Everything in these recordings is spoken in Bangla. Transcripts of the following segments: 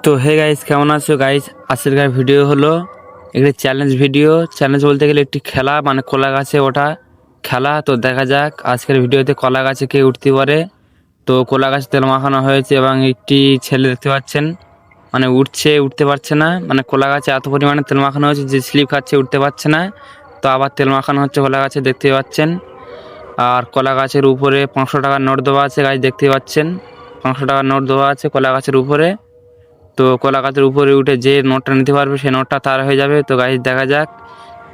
তো হে গাইস, কেমন আছো গাইস? আজকের ভিডিও হলো একটি চ্যালেঞ্জ ভিডিও। চ্যালেঞ্জ বলতে গেলে একটি খেলা, মানে কলা গাছে ওঠা খেলা। তো দেখা যাক আজকের ভিডিওতে কলা গাছে কে উঠতে পারে। তো কলা গাছে তেল মাখানো হয়েছে এবং একটি ছেলে দেখতে পাচ্ছেন, মানে উঠতে পারছে না। মানে কলা গাছে এত পরিমাণে তেল মাখানো হয়েছে যে স্লিপ খাচ্ছে, উঠতে পারছে না। তো আবার তেল মাখানো হচ্ছে কলা গাছে, দেখতে পাচ্ছেন। আর কলা গাছের উপরে 500 টাকার নোট দেওয়া আছে গাইস, দেখতে পাচ্ছেন। 500 টাকার নোট দেওয়া আছে কলা গাছের উপরে। তো কলা গাছের উপরে উঠে যে নোটটা নিতে পারবে সেই নোটটা তার হয়ে যাবে। তো গাইস দেখা যাক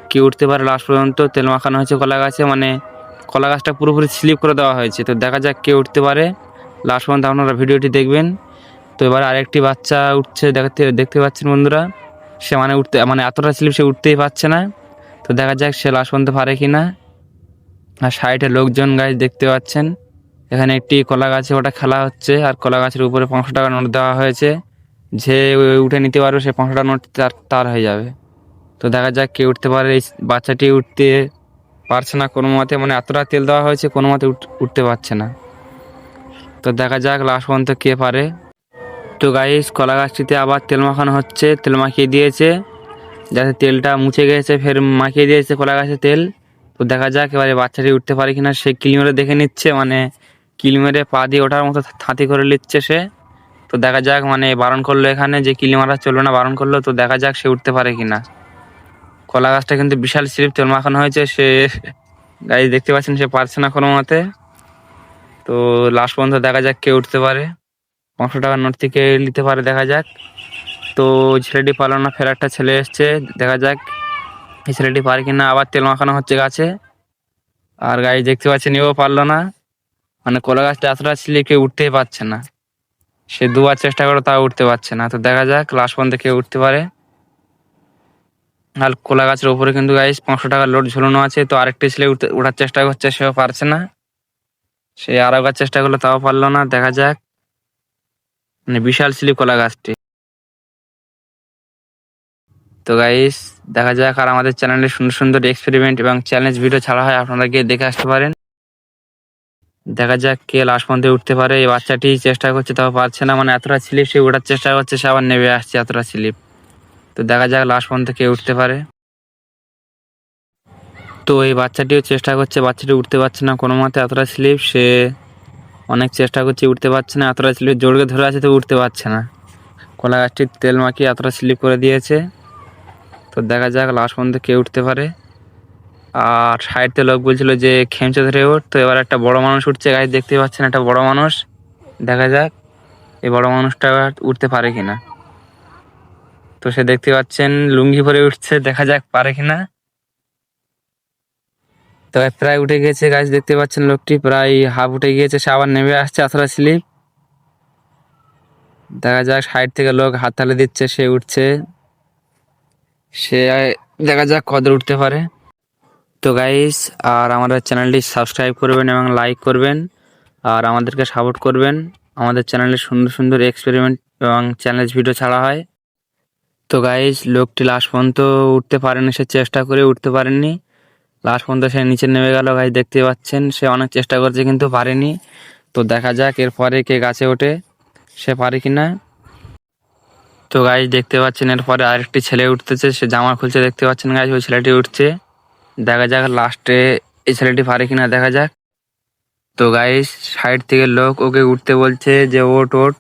কি উঠতে পারে লাস্ট পর্যন্ত। তেল মাখানো হয়েছে কলা গাছে, মানে কলা গাছটা পুরোপুরি স্লিপ করে দেওয়া হয়েছে। তো দেখা যাক কে উঠতে পারে লাস্ট পর্যন্ত, আপনারা ভিডিওটি দেখবেন। তো এবার আরেকটি বাচ্চা উঠছে, দেখতে পাচ্ছেন বন্ধুরা। সে মানে এতটা স্লিপ, সে উঠতেই পারছে না। তো দেখা যাক সে লাস্ট পর্যন্ত পারে কি না। আর সাইডে লোকজন গাইস দেখতে পাচ্ছেন। এখানে একটি কলা গাছে ওটা খেলা হচ্ছে, আর কলা গাছের উপরে 500 টাকা নোট দেওয়া হয়েছে। যে উঠে নিতে পারবে সে 500 টাকা নোট তার হয়ে যাবে। তো দেখা যাক কে উঠতে পারে। এই বাচ্চাটি উঠতে পারছে না কোনো মতে, মানে এতটা তেল দেওয়া হয়েছে কোনো মতে উঠতে পারছে না। তো দেখা যাক লাস্ট পর্যন্ত কে পারে। তো গাইস, কলা গাছটিতে আবার তেল মাখানো হচ্ছে, তেল মাখিয়ে দিয়েছে যাতে তেলটা মুছে গেছে, ফের মাখিয়ে দিয়েছে কলা গাছে তেল। তো দেখা যাক এবারে বাচ্চাটি উঠতে পারে কিনা। সে কিল মেরে দেখে নিচ্ছে, মানে কিল মেরে পা দিয়ে ওঠার মতো থাঁতি করে নিচ্ছে সে। তো দেখা যাক, মানে বারণ করলো এখানে যে কিল মারা চলবে না, বারণ করলো। তো দেখা যাক সে উঠতে পারে কিনা। কলা গাছটা কিন্তু বিশাল স্লিপ, তেল মাখানো হয়েছে। সে গাইস দেখতে পাচ্ছেন সে পারছে না কোনো মতে। তো লাস্ট পর্যন্ত দেখা যাক কে উঠতে পারে, 500 টাকার নোট থেকে নিতে পারে, দেখা যাক। তো ছেলেটি পারলো না, ফের একটা ছেলে এসছে, দেখা যাক এই ছেলেটি পারে কিনা। আবার তেল মাখানো হচ্ছে গাছে, আর গাইস দেখতে পাচ্ছেন এও পারলো না। মানে কলা গাছটা এতটা স্লিপ, কেউ উঠতেই পারছে না। সে দুবার চেষ্টা করে তাও উঠতে পারছে না। তো দেখা যাক লাস্ট পর্যন্ত কেউ উঠতে পারে। আর কলা গাছের উপরে কিন্তু গাইস 500 টাকার লোড ঝুলানো আছে। তো আরেকটি ছেলে ওঠার চেষ্টা করছে, সেও পারছে না। সে আর একবার চেষ্টা করলো, তাও পারলো না। দেখা যাক, মানে বিশাল স্লিপ কলা গাছটি। তো গাইস দেখা যাক। আর আমাদের চ্যানেলে সুন্দর সুন্দর এক্সপেরিমেন্ট এবং চ্যালেঞ্জ ভিডিও ছাড়া হয়, আপনারা গিয়ে দেখে আসতে পারেন। দেখা যাক কে লাস্ট পর্যন্ত উঠতে পারে। এই বাচ্চাটি চেষ্টা করছে, তাও পারছে না। মানে এতটা স্লিপ, সে ওঠার চেষ্টা করছে, সে আবার নেমে আসছে, এতটা স্লিপ। তো দেখা যাক লাস্ট পর্যন্ত কে উঠতে পারে। তো এই বাচ্চাটিও চেষ্টা করছে, বাচ্চাটি উঠতে পারছে না কোনো মতে, এতটা স্লিপ। সে অনেক চেষ্টা করছে, উঠতে পারছে না। এতটা স্লিপ জোরকে ধরে আছে, তো উঠতে পারছে না। কলা গাছটি তেল মাখিয়ে এতটা স্লিপ করে দিয়েছে। তো দেখা যাক লাস্ট পর্যন্ত কে উঠতে পারে। আর সাইডতে লোক বলছিল যে খেমচে ধরে ওঠ। তো এবার একটা বড় মানুষ উঠছে গাছ, দেখতে পাচ্ছেন একটা বড় মানুষ। দেখা যাক এই বড় মানুষটা উঠতে পারে কিনা। তো সে দেখতে পাচ্ছেন লুঙ্গি পরে উঠছে, দেখা যাক পারে কিনা। তো প্রায় উঠে গেছে গাছ, দেখতে পাচ্ছেন লোকটি প্রায় হাফ উঠে গিয়েছে, সে আবার নেমে আসছে এতটা স্লিপ। দেখা যাক সাইড থেকে লোক হাততালি দিচ্ছে, সে উঠছে। সে দেখা যাক কদর উঠতে পারে। তো গাইস, আর আমাদের চ্যানেলটি সাবস্ক্রাইব করবেন এবং লাইক করবেন, আর আমাদেরকে সাপোর্ট করবেন। আমাদের চ্যানেলে সুন্দর সুন্দর এক্সপেরিমেন্ট এবং চ্যালেঞ্জ ভিডিও ছাড়া হয়। তো গাইস, লোকটি লাস্ট পর্যন্ত উঠতে পারেনি, সে চেষ্টা করে উঠতে পারেনি। লাস্ট পর্যন্ত সে নিচে নেমে গেল গাইস, দেখতে পাচ্ছেন। সে অনেক চেষ্টা করছে কিন্তু পারেনি। তো দেখা যাক এরপরে কে গাছে ওঠে, সে পারে কিনা। তো গাইস দেখতে পাচ্ছেন এরপরে আরেকটি ছেলে উঠতেছে, সে জামা খুলছে, দেখতে পাচ্ছেন গাইস ওই ছেলেটি উঠছে। দেখা যাক লাস্টে এই ছেলেটি পারে কিনা, দেখা যাক। তো গাইস সাইড থেকে লোক ওকে উঠতে বলছে যে ওঠ ওঠ।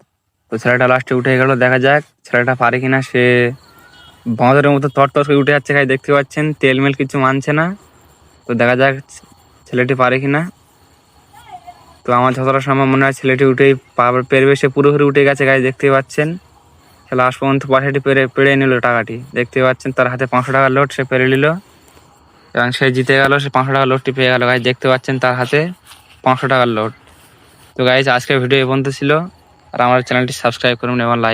তো ছেলেটা লাস্টে উঠে গেল, দেখা যাক ছেলেটা পারে কিনা। সে বাঁদরের মতো তর করে উঠে যাচ্ছে গাইস, দেখতে পাচ্ছেন তেলমেল কিছু মানছে না। তো দেখা যাক ছেলেটি পারে কিনা। তো আমার যতটা সম্ভব মনে হয় ছেলেটি উঠেই পেরবে। সে পুরোপুরি উঠে গেছে গাইস, দেখতে পাচ্ছেন। সে লাস্ট পর্যন্ত পয়সাটি পেরে নিল টাকাটি, দেখতে পাচ্ছেন। তার হাতে 500 টাকার লোড, সে পেরে নিল এবং সে জিতে গেল। সে 500 টাকার লোডটি পেয়ে গেল গাইস, দেখতে পাচ্ছেন তার হাতে 500 টাকার লোড। তো গাইস আজকের ভিডিও এই পর্যন্ত ছিল। আর আমার চ্যানেলটি সাবস্ক্রাইব করুন এবং লাইক